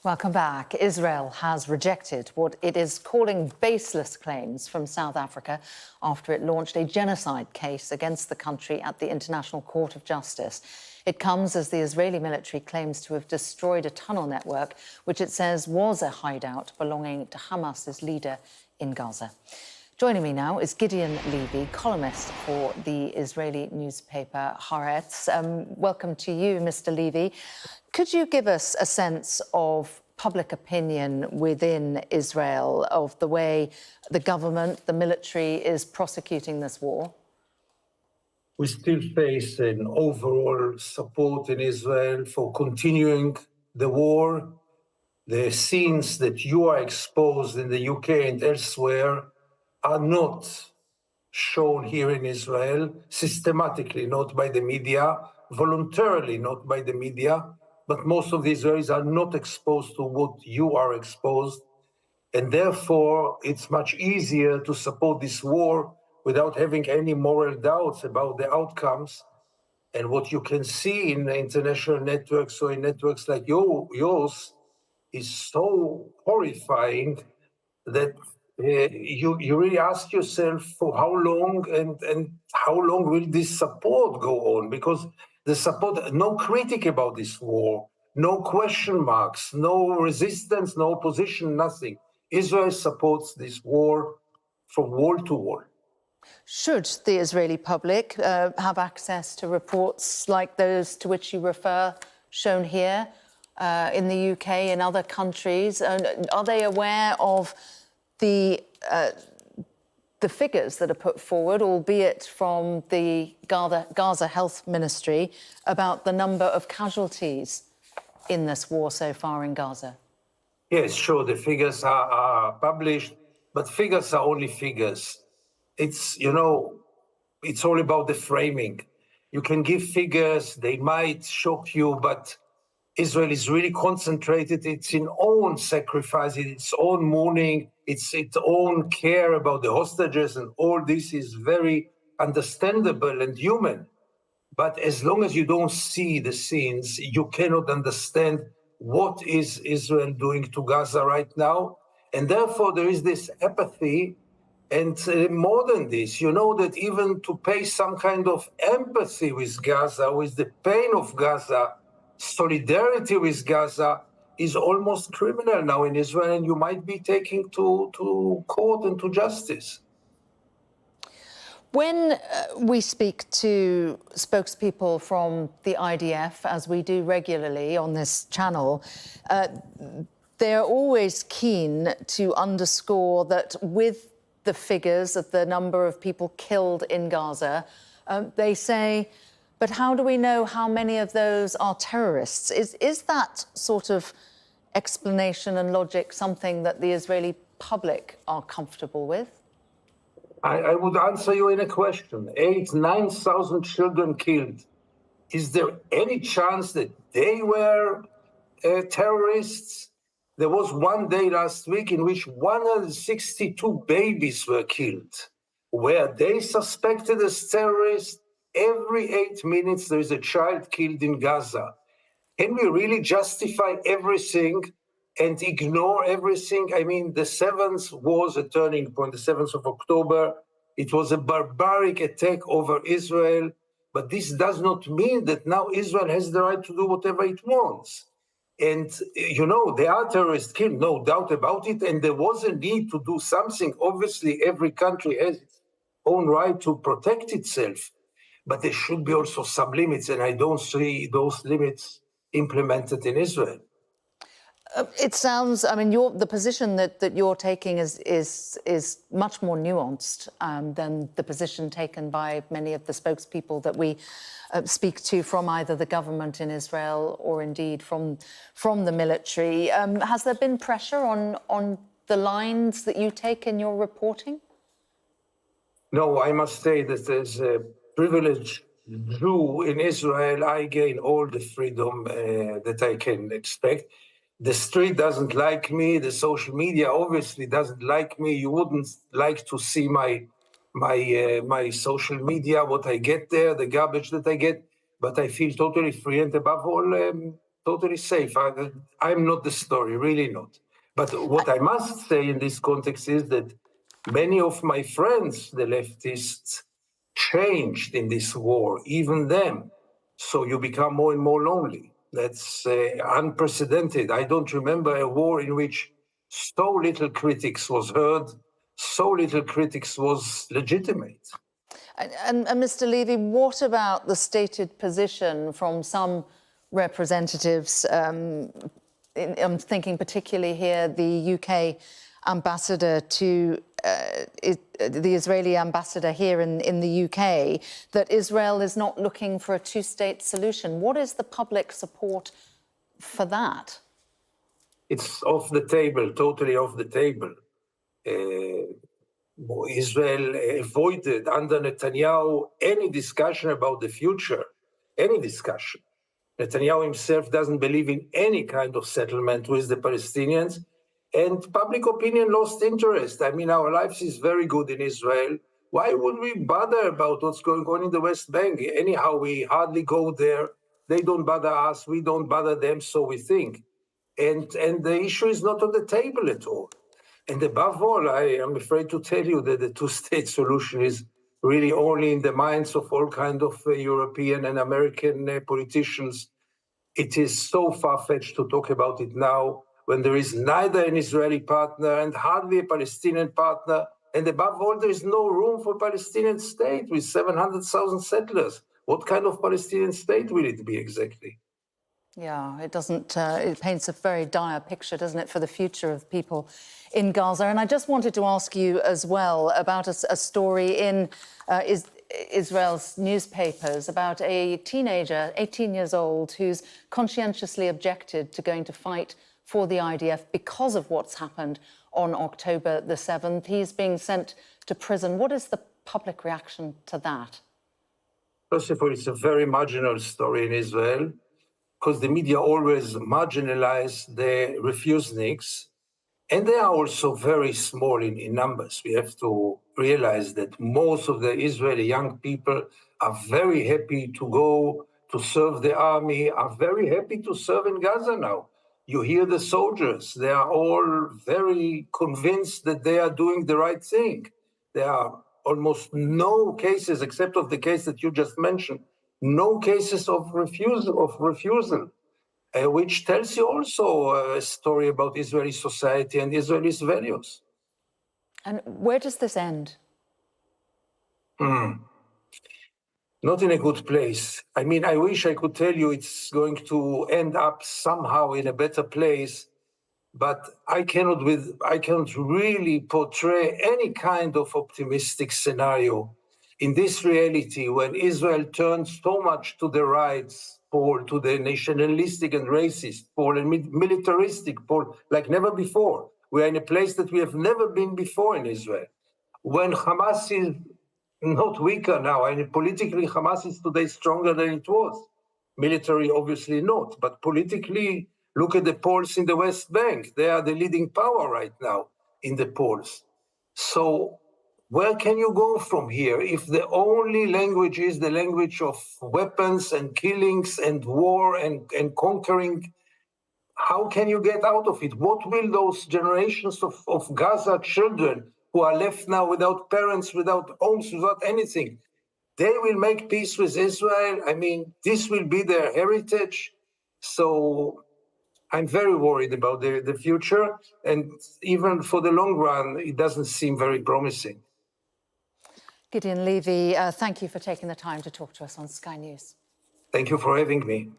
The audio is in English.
Welcome back. Israel has rejected what it is calling baseless claims from South Africa after it launched a genocide case against the country at the International Court of Justice. It comes as the Israeli military claims to have destroyed a tunnel network, which it says was a hideout belonging to Hamas's leader in Gaza. Joining me now is Gideon Levy, columnist for the Israeli newspaper Haaretz. Welcome to you, Mr. Levy. Could you give us a sense of public opinion within Israel of the way the government, the military, is prosecuting this war? We still face an overall support in Israel for continuing the war. The scenes that you are exposed in the UK and elsewhere are not shown here in Israel, systematically, not by the media, voluntarily, not by the media, but most of the Israelis are not exposed to what you are exposed. And therefore, it's much easier to support this war without having any moral doubts about the outcomes. And what you can see in the international networks or in networks like yours is so horrifying that you really ask yourself for how long and how long will this support go on? Because the support, no critic about this war, no question marks, no resistance, no opposition, nothing. Israel supports this war from wall to wall. Should the Israeli public have access to reports like those to which you refer, shown here in the UK and other countries? Are they aware of the figures that are put forward, albeit from the Gaza Health Ministry, about the number of casualties in this war so far in Gaza? Yes, sure, the figures are published, but figures are only figures. It's, it's all about the framing. You can give figures, they might shock you, but Israel is really concentrated. It's its own sacrifice, its own mourning, its own care about the hostages, and all this is very understandable and human. But as long as you don't see the scenes, you cannot understand what is Israel doing to Gaza right now. And therefore, there is this apathy. And more than this, you know that even to pay some kind of empathy with Gaza, with the pain of Gaza, solidarity with Gaza is almost criminal now in Israel, and you might be taken to court and to justice. When we speak to spokespeople from the IDF, as we do regularly on this channel, they're always keen to underscore that with the figures of the number of people killed in Gaza, they say, but how do we know how many of those are terrorists? Is that sort of explanation and logic something that the Israeli public are comfortable with? I would answer you in a question. 9,000 children killed. Is there any chance that they were terrorists? There was one day last week in which 162 babies were killed. Were they suspected as terrorists? Every 8 minutes, there is a child killed in Gaza. Can we really justify everything and ignore everything? I mean, the 7th was a turning point, the 7th of October. It was a barbaric attack over Israel. But this does not mean that now Israel has the right to do whatever it wants. And, there are terrorists killed, no doubt about it. And there was a need to do something. Obviously, every country has its own right to protect itself. But there should be also some limits, and I don't see those limits implemented in Israel. It sounds, the position that you're taking is much more nuanced than the position taken by many of the spokespeople that we speak to from either the government in Israel or indeed from the military. Has there been pressure on the lines that you take in your reporting? No, I must say that as a privileged Jew in Israel, I gain all the freedom that I can expect. The street doesn't like me. The social media obviously doesn't like me. You wouldn't like to see my social media, what I get there, the garbage that I get. But I feel totally free, and above all, totally safe. I'm not the story, really not. But what I must say in this context is that many of my friends, the leftists, changed in this war, even them. So you become more and more lonely. That's unprecedented. I don't remember a war in which so little critics was heard, so little critics was legitimate. And Mr. Levy, what about the stated position from some representatives? I'm thinking particularly here the UK ambassador to the Israeli ambassador here in the UK, that Israel is not looking for a two-state solution. What is the public support for that? It's off the table, totally off the table. Israel avoided under Netanyahu any discussion about the future, any discussion. Netanyahu himself doesn't believe in any kind of settlement with the Palestinians, and public opinion lost interest. I mean, our lives is very good in Israel. Why would we bother about what's going on in the West Bank? Anyhow, we hardly go there. They don't bother us. We don't bother them, so we think. And the issue is not on the table at all. And above all, I am afraid to tell you that the two-state solution is really only in the minds of all kinds of European and American politicians. It is so far-fetched to talk about it now when there is neither an Israeli partner and hardly a Palestinian partner. And above all, there is no room for Palestinian state with 700,000 settlers. What kind of Palestinian state will it be exactly? Yeah, it doesn't. It paints a very dire picture, doesn't it, for the future of people in Gaza? And I just wanted to ask you as well about a story in Israel's newspapers about a teenager, 18 years old, who's conscientiously objected to going to fight for the IDF because of what's happened on October the 7th. He's being sent to prison. What is the public reaction to that? First of all, it's a very marginal story in Israel, because the media always marginalize the refuseniks, and they are also very small in numbers. We have to realize that most of the Israeli young people are very happy to go to serve the army, are very happy to serve in Gaza now. You hear the soldiers, they are all very convinced that they are doing the right thing. There are almost no cases, except of the case that you just mentioned, no cases of refusal, which tells you also a story about Israeli society and Israelis' values. And where does this end? Not in a good place. I mean, I wish I could tell you it's going to end up somehow in a better place, but I cannot really portray any kind of optimistic scenario in this reality when Israel turns so much to the rights pole, to the nationalistic and racist pole and militaristic pole like never before. We are in a place that we have never been before in Israel. When Hamas is not weaker now, and politically Hamas is today stronger than it was. Military, obviously not, but politically, look at the polls in the West Bank. They are the leading power right now in the polls. So where can you go from here if the only language is the language of weapons and killings and war and conquering? How can you get out of it? What will those generations of Gaza children who are left now without parents, without homes, without anything, they will make peace with Israel? I mean, this will be their heritage. So I'm very worried about the future. And even for the long run, it doesn't seem very promising. Gideon Levy, thank you for taking the time to talk to us on Sky News. Thank you for having me.